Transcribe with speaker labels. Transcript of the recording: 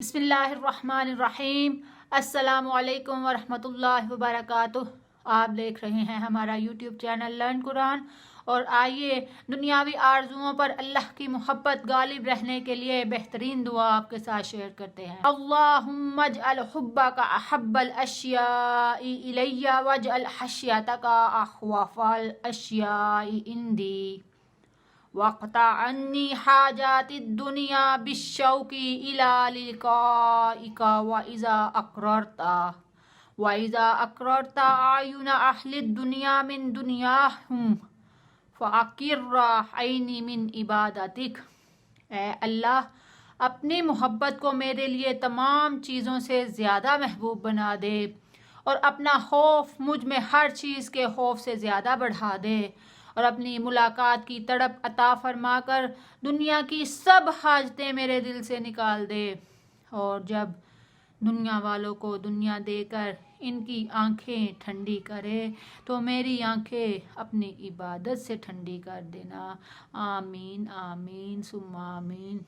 Speaker 1: बिस्मिल्लाहिर्रहमानिर्रहीम। अस्सलामु अलैकुम वरहमतुल्लाहि वबरकातुह। आप देख रहे हैं हमारा यूट्यूब चैनल लर्न कुरान। और आइए दुनियावी आरजुओं पर अल्लाह की मोहब्बत गालिब रहने के लिए बेहतरीन दुआ आपके साथ शेयर करते हैं। अल्लाहुम्मा अजअल हुब्बका अहब्बल अशियाई इलैया वजअल हश्यतका अख्वफल अशियाई इंदी वक़्ता अन्नी हाजाति दुनिया बिशौकी इला लिकाइका व इज़ा अक़ररता आयुना अहलि दुनिया मिन दुनियाहुम फ़अक़िर्रा ऐनी मिन इबादतिक। ए अल्लाह अपनी मोहब्बत को मेरे लिए तमाम चीज़ों से ज़्यादा महबूब बना दे और अपना खौफ मुझ में हर चीज़ के खौफ से ज़्यादा बढ़ा दे और अपनी मुलाकात की तड़प अता फरमा कर दुनिया की सब हाजतें मेरे दिल से निकाल दे। और जब दुनिया वालों को दुनिया देकर इनकी आंखें ठंडी करे तो मेरी आंखें अपनी इबादत से ठंडी कर देना। आमीन आमीन सुम्मा आमीन।